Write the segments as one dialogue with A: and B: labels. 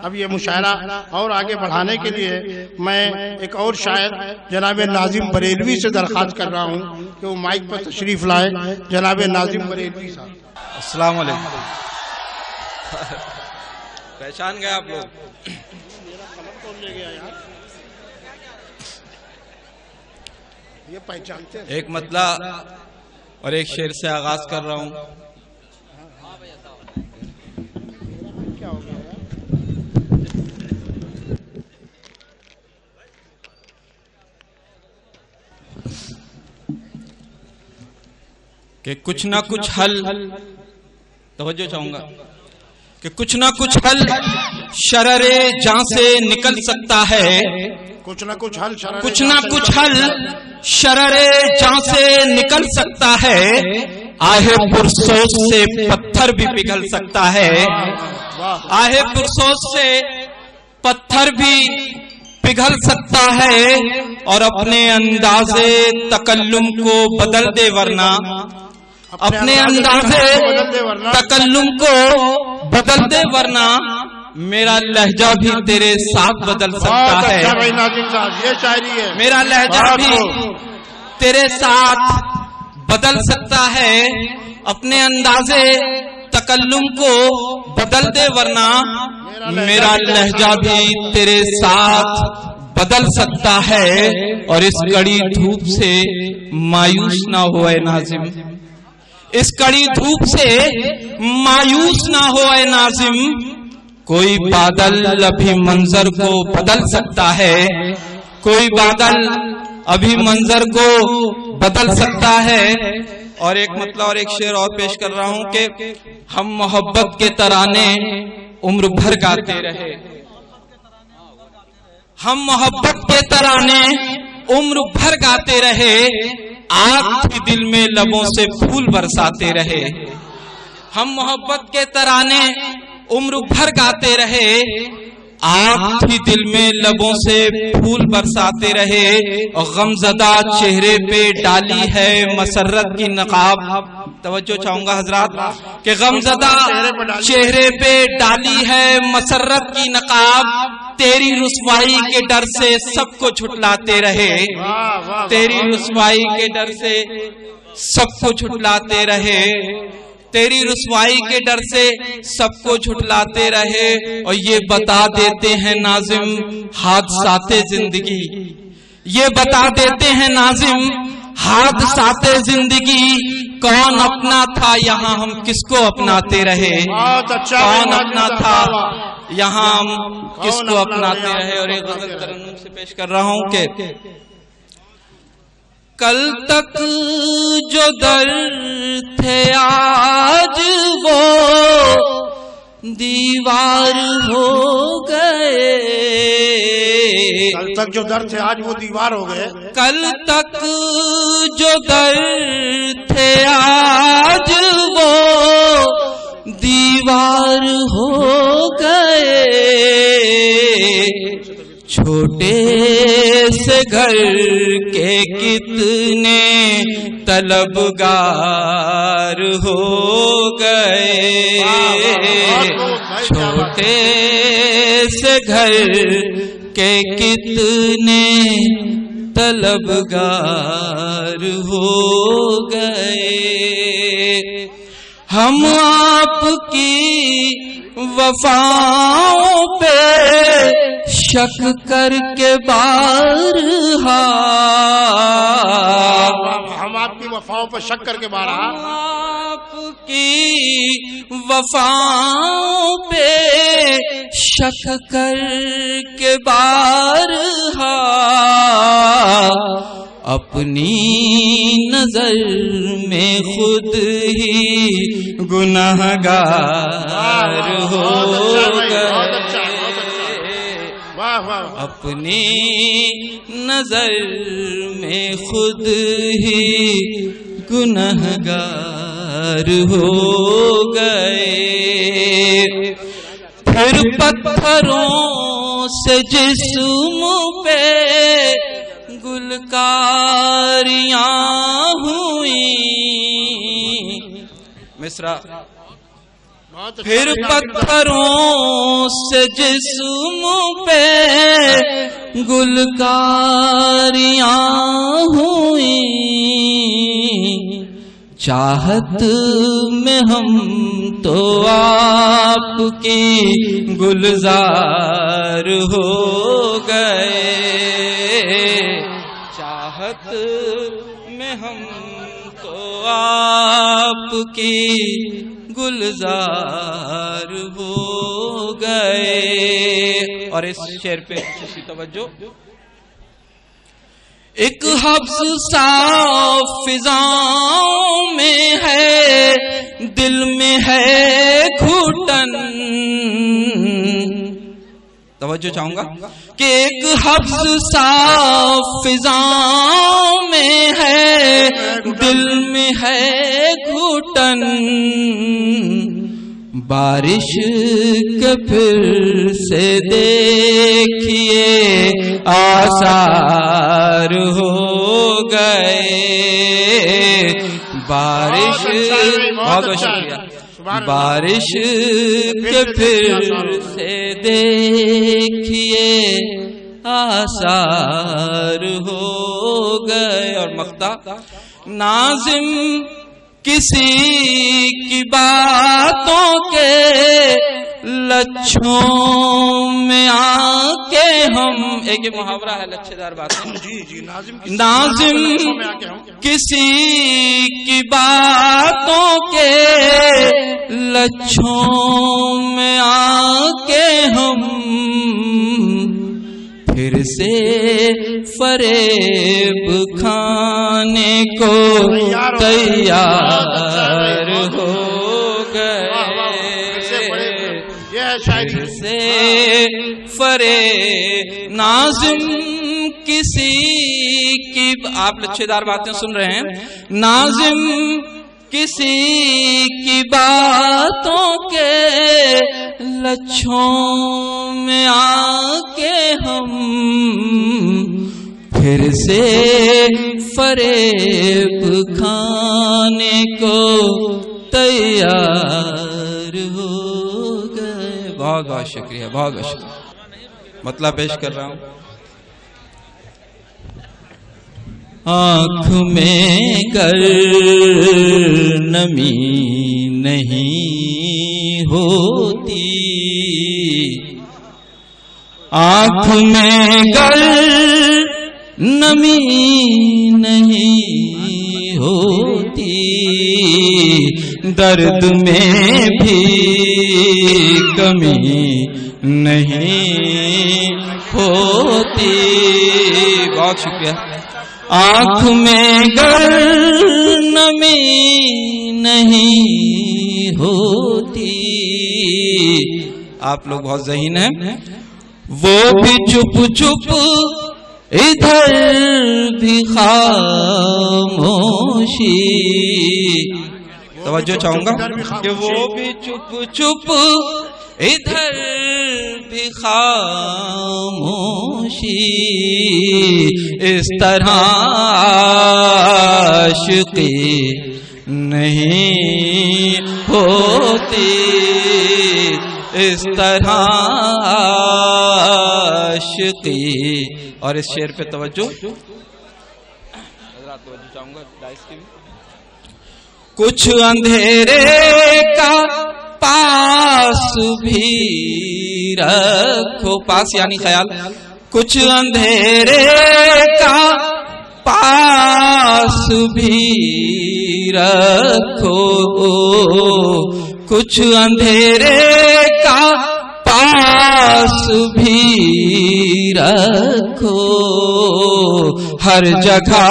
A: اب یہ مشاعرہ اور آگے بڑھانے کے لیے میں ایک اور شاعر جناب ناظم بریلوی سے درخواست کر رہا ہوں کہ وہ مائک پر تشریف لائے. جناب ناظم بریلوی صاحب.
B: السلام علیکم. پہچان گئے آپ لوگ؟
A: یہ پہچانتے ہیں.
B: ایک مطلع اور ایک شعر سے آغاز کر رہا ہوں.
A: کیا ہو گیا
B: کہ کچھ نہ کچھ حل، توجہ چاہوں گا کہ کچھ نہ کچھ حل شرر جاں سے نکل سکتا ہے.
A: کچھ نہ کچھ حل
B: کچھ نہ کچھ حل شرر جاں سے نکل سکتا ہے. آہ پرسوز سے پتھر بھی پگھل سکتا ہے. آہ پرسوز سے پتھر بھی پگھل سکتا ہے. اور اپنے انداز تکلم کو بدل دے ورنہ، اپنے انداز تکلم کو بدل دے ورنہ میرا لہجہ بھی تیرے ساتھ بدل سکتا ہے.
A: یہ شاعری ہے.
B: میرا لہجہ بھی تیرے ساتھ بدل سکتا ہے. اپنے انداز تکلم کو بدل دے ورنہ میرا لہجہ بھی تیرے ساتھ بدل سکتا ہے. اور اس کڑی دھوپ سے مایوس نہ ہو اے ناظم، اس کڑی دھوپ سے مایوس نہ ہو اے ناظم. کوئی بادل ابھی منظر کو بدل سکتا ہے. کوئی بادل ابھی منظر کو بدل سکتا ہے. اور ایک مطلع اور ایک شعر اور پیش کر رہا ہوں کہ ہم محبت کے ترانے عمر بھر گاتے رہے. ہم محبت کے ترانے عمر بھر گاتے رہے. آگ بھی دل میں لبوں سے پھول برساتے رہے. ہم محبت کے ترانے عمر بھر گاتے رہے. آگ بھی دل میں لبوں سے پھول برساتے رہے. اور غمزدہ چہرے پہ ڈالی ہے مسرت کی نقاب. توجہ چاہوں گا حضرات کہ غمزدہ چہرے پہ ڈالی ہے مسرت کی نقاب. تیری رسوائی کے ڈر سے سب کو جھٹلاتے رہے. تیری رسوائی کے ڈر سے سب کو جھٹلاتے رہے. تیری رسوائی کے ڈر سے سب کو جھٹلاتے رہے. اور یہ بتا دیتے ہیں ناظم حادثات زندگی، یہ بتا دیتے ہیں ناظم حادثات زندگی. کون اپنا تھا یہاں ہم کس کو اپناتے رہے. کون اپنا تھا یہاں ہم کس کو اپناتے رہے. اور ایک غزل ترنم سے پیش کر رہا ہوں کہ کل تک جو در تھے آج وہ دیوار ہو گئے.
A: کل تک جو در تھے آج وہ دیوار ہو گئے.
B: کل تک جو در تھے آج وہ دیوار ہو گئے. چھوٹے سے گھر کے کتنے طلبگار ہو گئے. چھوٹے سے گھر کے کتنے طلبگار ہو گئے. ہم آپ کی وفاؤں پہ شک کر کے بارہا،
A: ہم آپ کی وفاؤں پہ شک کر کے بارہا،
B: آپ کی وفاؤں پہ شک کر کے بارہا اپنی نظر میں خود ہی گنہگار ہو گئے. اپنی نظر میں خود ہی گنہگار ہو گئے. پھر پتھروں سے جسم پہ گلکاریاں ہوئیں. مصرع پھر پتھروں سے جسم پہ گلکاریاں ہوئیں، چاہت میں ہم تو آپ کی گلزار ہو گئے، چاہت میں ہم تو آپ کی گلزار ہو گئے۔ اور اس شعر پہ کسی توجہ، ایک حبس سا فضاؤں میں ہے، دل میں ہے گھٹن، توجہ چاہوں گا کہ ایک حبس سا فضاؤں میں ہے، دل میں ہے گھٹن، بارش کے پھر سے دیکھیے آثار ہو گئے، بارش، بہت بہت شکریہ، بارش کے پھر سے دیکھیے آثار ہو گئے۔ اور مقطع، ناظم کسی کی باتوں کے لچھوں میں آ کے ہم، ایک یہ محاورہ ہے لچھے دار باتیں، ناظم کسی کی باتوں کے لچھوں میں آ کے ہم پھر سے فریب کھانے کو تیار ہو گئے، پھر سے فریب، ناظم کسی کی، آپ لچھے دار باتیں سن رہے ہیں، ناظم کسی کی باتوں کے لچھوں میں آ کے ہم پھر سے فریب کھانے کو تیار ہو گئے۔ بہت بہت شکریہ، بہت بہت شکریہ۔ مطلب پیش کر رہا ہوں، آنکھ میں گر نمی نہیں ہوتی، آنکھ میں گر نمی نہیں ہوتی، درد میں بھی کمی نہیں ہوتی۔ بہت شکریہ۔ آنکھ میں گر نمی نہیں ہوتی، آپ لوگ بہت ذہین ہیں، وہ بھی چپ چپ ادھر بھی خاموشی، توجہ چاہوں گا کہ وہ بھی چپ چپ ادھر بھی خاموشی، اس طرح عاشقی نہیں ہوتی، اس طرح عاشقی۔ اور اس شعر پہ توجہ، حضرات توجہ چاہوں گا، کچھ اندھیرے کا پاس بھی رکھو، پاس یعنی خیال، کچھ اندھیرے کا پاس بھی رکھو، کچھ اندھیرے کا پاس بھی رکھو، ہر جگہ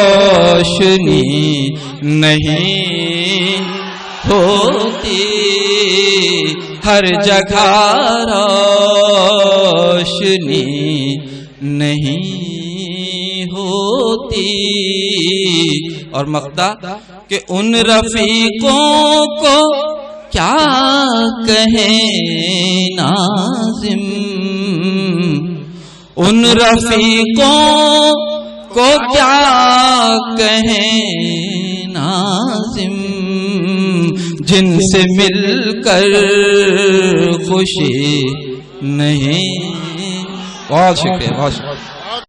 B: روشنی نہیں ہوتی، ہر جگہ روشنی نہیں ہوتی۔ اور مقطع کہ ان رفیقوں کو کیا کہیں ناظم، ان رفیقوں کو کیا کہیں ناظم، جن سے مل کر خوشی نہیں. بہت شکریہ، بہت شکریہ.